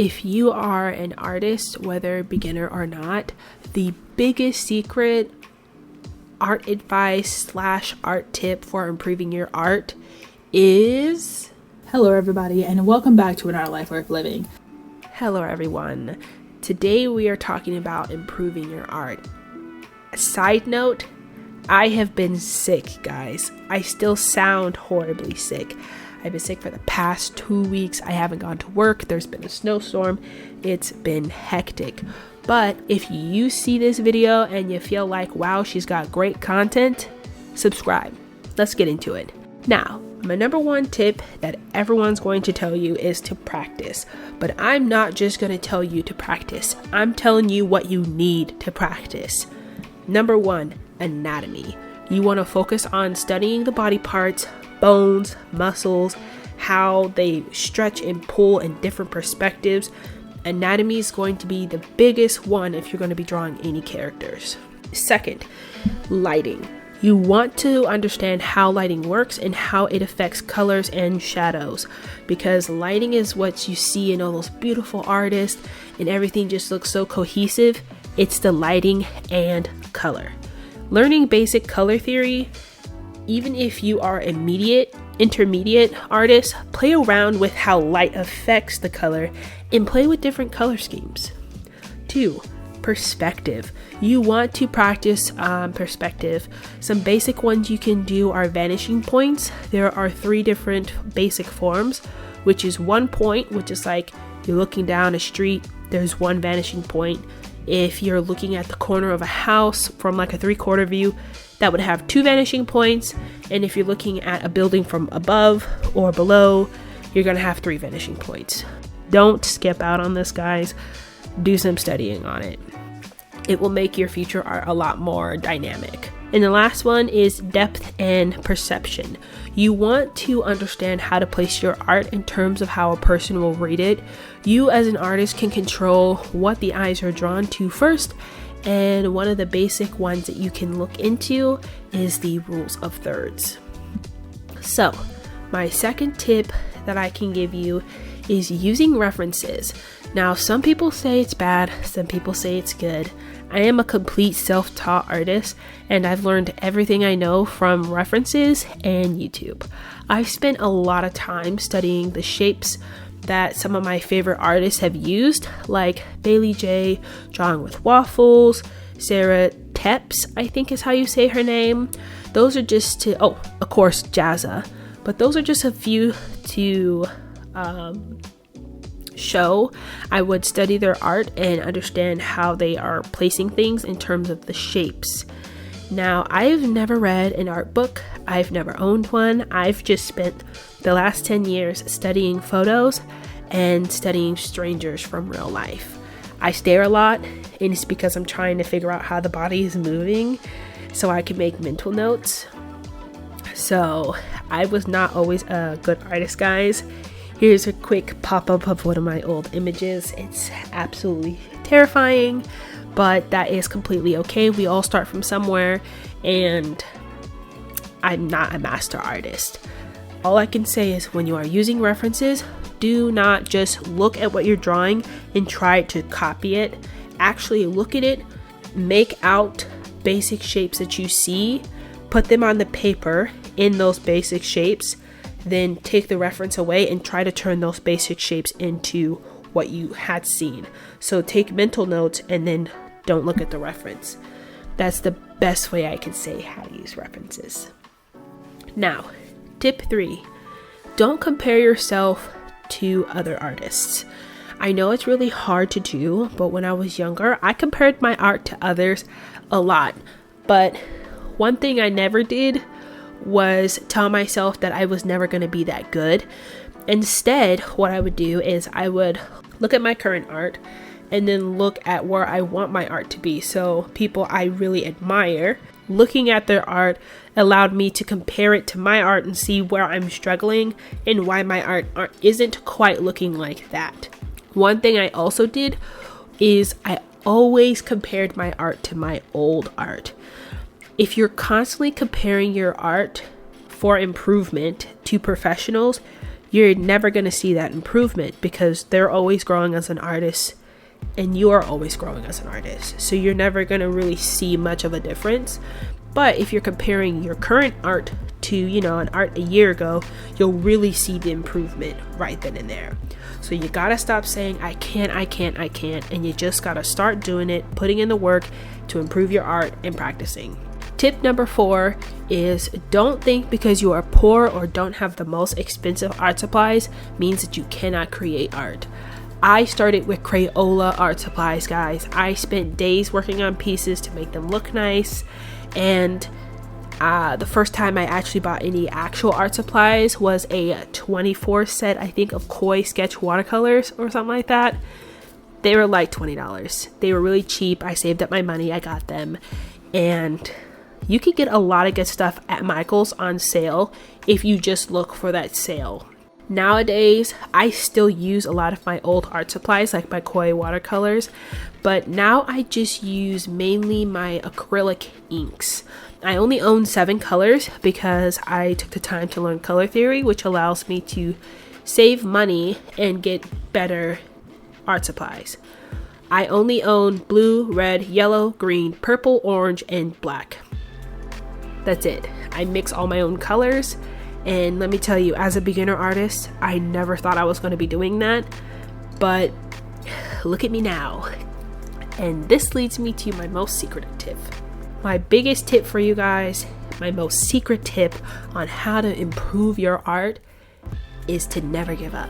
If you are an artist, whether beginner or not, the biggest secret art advice / art tip for improving your art is... Hello everybody, and welcome back to Another Life Worth Living. Hello everyone. Today we are talking about improving your art. Side note, I have been sick, guys. I still sound horribly sick. I've been sick for the past 2 weeks. I haven't gone to work. There's been a snowstorm. It's been hectic. But if you see this video and you feel like, wow, she's got great content, subscribe. Let's get into it. Now, my number one tip that everyone's going to tell you is to practice. But I'm not just going to tell you to practice. I'm telling you what you need to practice. Number one, anatomy. You want to focus on studying the body parts, bones, muscles, how they stretch and pull in different perspectives. Anatomy is going to be the biggest one if you're going to be drawing any characters. Second, lighting. You want to understand how lighting works and how it affects colors and shadows, because lighting is what you see in all those beautiful artists and everything just looks so cohesive. It's the lighting and color. Learning basic color theory. Even if you are intermediate artist, play around with how light affects the color and play with different color schemes. 2, perspective. You want to practice perspective. Some basic ones you can do are vanishing points. There are 3 different basic forms, which is 1 point, which is like you're looking down a street, there's 1 vanishing point. If you're looking at the corner of a house from like a 3/4 view, that would have 2 vanishing points. And if you're looking at a building from above or below, you're going to have 3 vanishing points. Don't skip out on this, guys. Do some studying on it. It will make your future art a lot more dynamic. And the last one is depth and perception. You want to understand how to place your art in terms of how a person will read it. You as an artist can control what the eyes are drawn to first. And one of the basic ones that you can look into is the rules of thirds. So, my second tip that I can give you is using references. Now, some people say it's bad, some people say it's good. I am a complete self-taught artist, and I've learned everything I know from references and YouTube. I've spent a lot of time studying the shapes that some of my favorite artists have used, like Bailey J, Drawing with Waffles, Sarah Tepps, I think is how you say her name. Those are just of course, Jazza. But those are just a few to show. I would study their art and understand how they are placing things in terms of the shapes. Now, I've never read an art book. I've never owned one. I've just spent the last 10 years studying photos and studying strangers from real life. I stare a lot, and it's because I'm trying to figure out how the body is moving so I can make mental notes. So I was not always a good artist, guys. Here's a quick pop-up of one of my old images. It's absolutely terrifying, but that is completely okay. We all start from somewhere, and I'm not a master artist. All I can say is when you are using references, do not just look at what you're drawing and try to copy it. Actually look at it, make out basic shapes that you see, put them on the paper in those basic shapes, then take the reference away and try to turn those basic shapes into what you had seen. So take mental notes and then don't look at the reference. That's the best way I can say how to use references. Now, tip 3, don't compare yourself to other artists. I know it's really hard to do, but when I was younger, I compared my art to others a lot. But one thing I never did was tell myself that I was never going to be that good. Instead, what I would do is I would look at my current art and then look at where I want my art to be. So people I really admire, looking at their art allowed me to compare it to my art and see where I'm struggling and why my art isn't quite looking like that. One thing I also did is I always compared my art to my old art. If you're constantly comparing your art for improvement to professionals, you're never going to see that improvement because they're always growing as an artist and you are always growing as an artist. So you're never going to really see much of a difference. But if you're comparing your current art to, you know, an art a year ago, you'll really see the improvement right then and there. So you gotta stop saying, I can't, and you just gotta start doing it, putting in the work to improve your art and practicing. Tip number 4 is don't think because you are poor or don't have the most expensive art supplies means that you cannot create art. I started with Crayola art supplies, guys. I spent days working on pieces to make them look nice, and the first time I actually bought any actual art supplies was a 24 set, I think, of Koi sketch watercolors or something like that. They were like $20. They were really cheap. I saved up my money. I got them. And you can get a lot of good stuff at Michael's on sale if you just look for that sale. Nowadays, I still use a lot of my old art supplies like my Koi watercolors, but now I just use mainly my acrylic inks. I only own 7 colors because I took the time to learn color theory, which allows me to save money and get better art supplies. I only own blue, red, yellow, green, purple, orange, and black. That's it. I mix all my own colors, and let me tell you, as a beginner artist, I never thought I was going to be doing that, but look at me now. And this leads me to my most secretive tip. My biggest tip for you guys, my most secret tip on how to improve your art is to never give up.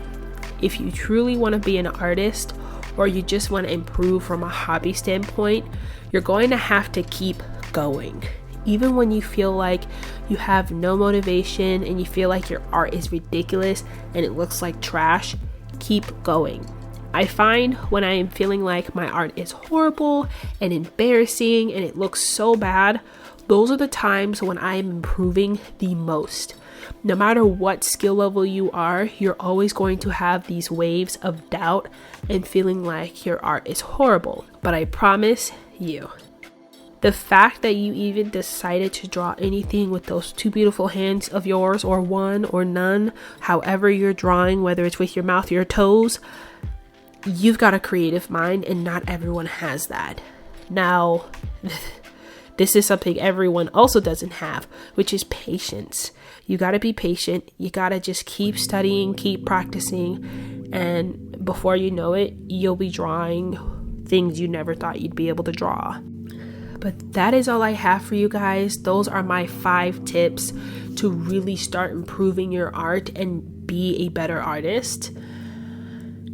If you truly want to be an artist or you just want to improve from a hobby standpoint, you're going to have to keep going. Even when you feel like you have no motivation and you feel like your art is ridiculous and it looks like trash, keep going. I find when I am feeling like my art is horrible and embarrassing and it looks so bad, those are the times when I am improving the most. No matter what skill level you are, you're always going to have these waves of doubt and feeling like your art is horrible. But I promise you, the fact that you even decided to draw anything with those 2 beautiful hands of yours, or 1 or none, however you're drawing, whether it's with your mouth or your toes, you've got a creative mind and not everyone has that. Now, this is something everyone also doesn't have, which is patience. You got to be patient. You got to just keep studying, keep practicing, and before you know it, you'll be drawing things you never thought you'd be able to draw. But that is all I have for you guys. Those are my 5 tips to really start improving your art and be a better artist.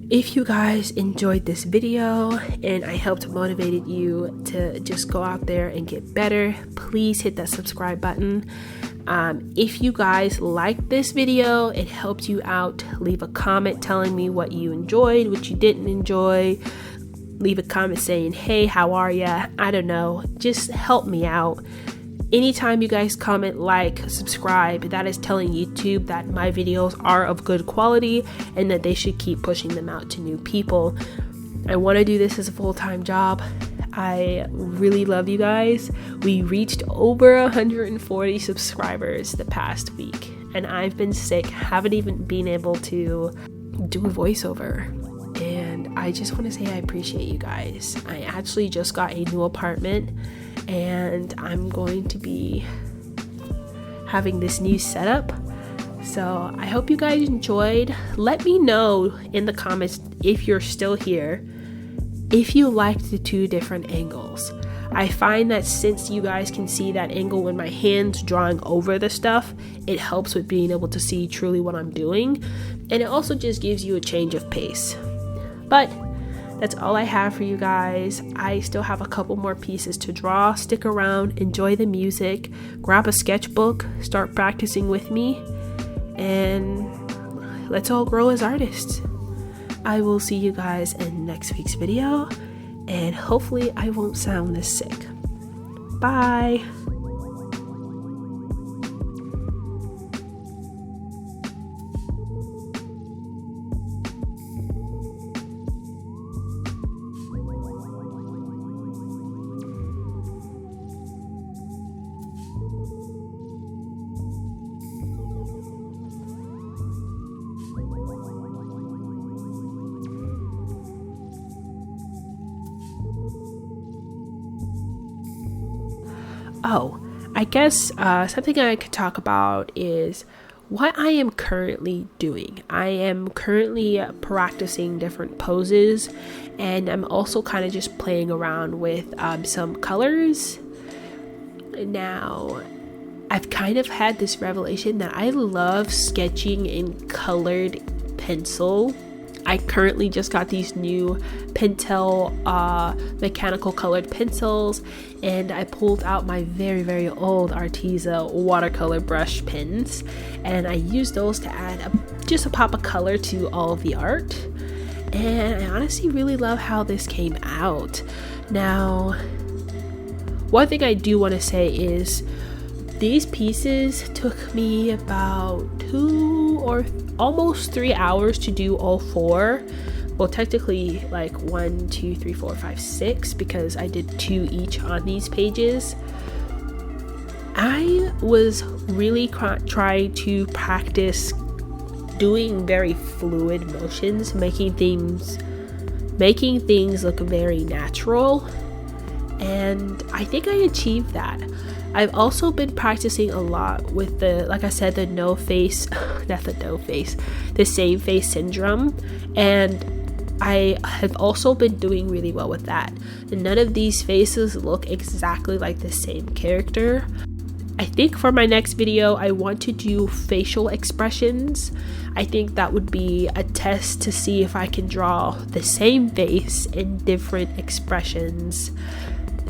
If you guys enjoyed this video and I helped motivated you to just go out there and get better, please hit that subscribe button. If you guys liked this video, it helped you out, leave a comment telling me what you enjoyed, what you didn't enjoy. Leave a comment saying, hey, how are ya? I don't know. Just help me out. Anytime you guys comment, like, subscribe, that is telling YouTube that my videos are of good quality and that they should keep pushing them out to new people. I want to do this as a full-time job. I really love you guys. We reached over 140 subscribers the past week, and I've been sick, haven't even been able to do a voiceover. And I just want to say I appreciate you guys. I actually just got a new apartment and I'm going to be having this new setup. So I hope you guys enjoyed. Let me know in the comments if you're still here, if you liked the 2 different angles. I find that since you guys can see that angle when my hand's drawing over the stuff, it helps with being able to see truly what I'm doing. And it also just gives you a change of pace. But that's all I have for you guys. I still have a couple more pieces to draw. Stick around, enjoy the music, grab a sketchbook, start practicing with me, and let's all grow as artists. I will see you guys in next week's video, and hopefully I won't sound this sick. Bye! Oh, I guess something I could talk about is what I am currently doing. I am currently practicing different poses, and I'm also kind of just playing around with some colors. Now, I've kind of had this revelation that I love sketching in colored pencil. I currently just got these new Pentel mechanical colored pencils, and I pulled out my very old Arteza watercolor brush pens, and I used those to add just a pop of color to all of the art. And I honestly really love how this came out. Now, one thing I do want to say is these pieces took me about 2 or almost 3 hours to do all 4. Well, technically like 1, 2, 3, 4, 5, 6, because I did 2 each on these pages. I was really trying to practice doing very fluid motions, making things look very natural, and I think I achieved that. I've also been practicing a lot with the same face syndrome, and I have also been doing really well with that. And none of these faces look exactly like the same character. I think for my next video, I want to do facial expressions. I think that would be a test to see if I can draw the same face in different expressions.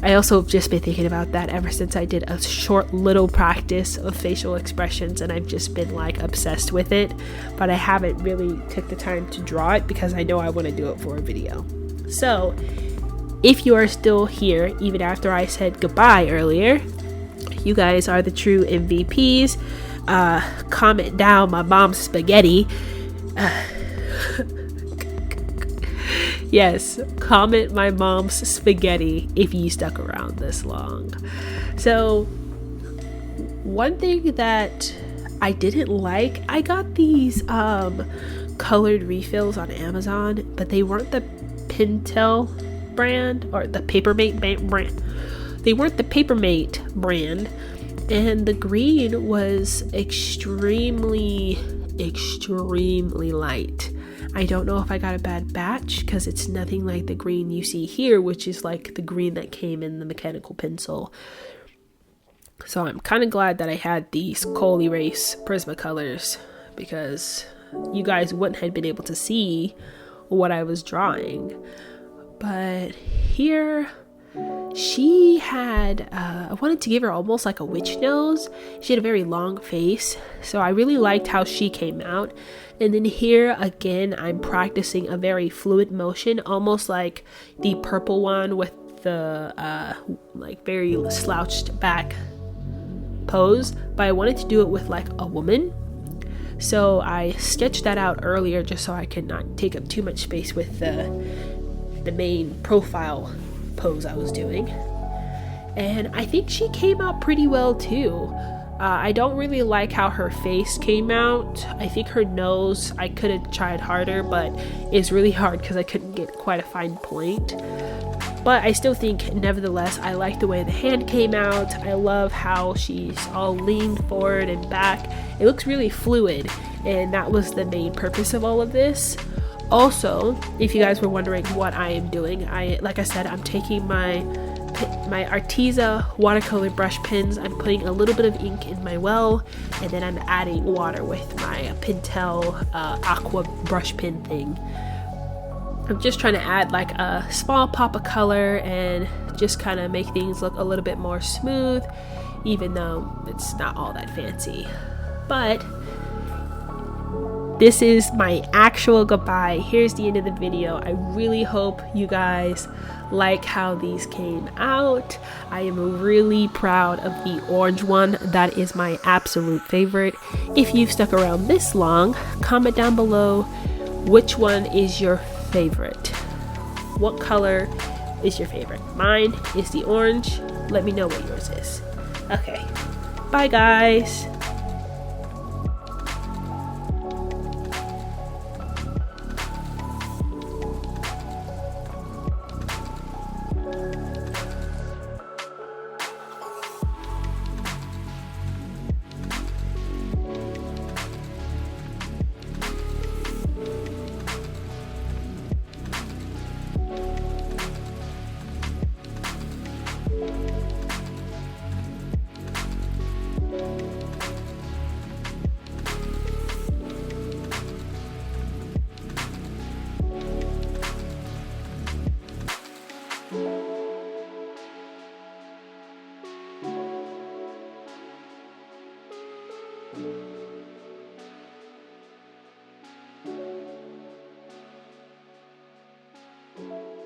I also have just been thinking about that ever since I did a short little practice of facial expressions, and I've just been like obsessed with it, but I haven't really took the time to draw it because I know I want to do it for a video. So if you are still here even after I said goodbye earlier, you guys are the true MVPs. Comment down my mom's spaghetti. Yes, comment my mom's spaghetti if you stuck around this long. So, one thing that I didn't like, I got these colored refills on Amazon, but they weren't the Pentel brand or the Papermate brand. They weren't the Papermate brand, and the green was extremely light. I don't know if I got a bad batch because it's nothing like the green you see here, which is like the green that came in the mechanical pencil. So I'm kind of glad that I had these Kohl Erase Prismacolors, because you guys wouldn't have been able to see what I was drawing. But here she had, I wanted to give her almost like a witch nose. She had a very long face, so I really liked how she came out. And then here again, I'm practicing a very fluid motion, almost like the purple one with the like very slouched back pose, but I wanted to do it with like a woman. So I sketched that out earlier just so I could not take up too much space with the main profile pose I was doing. And I think she came out pretty well too. I don't really like how her face came out. I think her nose, I could have tried harder, but it's really hard because I couldn't get quite a fine point. But I still think, nevertheless, I like the way the hand came out. I love how she's all leaned forward and back. It looks really fluid, and that was the main purpose of all of this. Also, if you guys were wondering what I am doing, like I said, I'm taking my Arteza watercolor brush pens. I'm putting a little bit of ink in my well, and then I'm adding water with my Pentel aqua brush pen thing. I'm just trying to add like a small pop of color and just kind of make things look a little bit more smooth, even though it's not all that fancy. But this is my actual goodbye. Here's the end of the video. I really hope you guys like how these came out. I am really proud of the orange one. That is my absolute favorite. If you've stuck around this long, comment down below which one is your favorite. What color is your favorite? Mine is the orange. Let me know what yours is. Okay, bye guys. bye.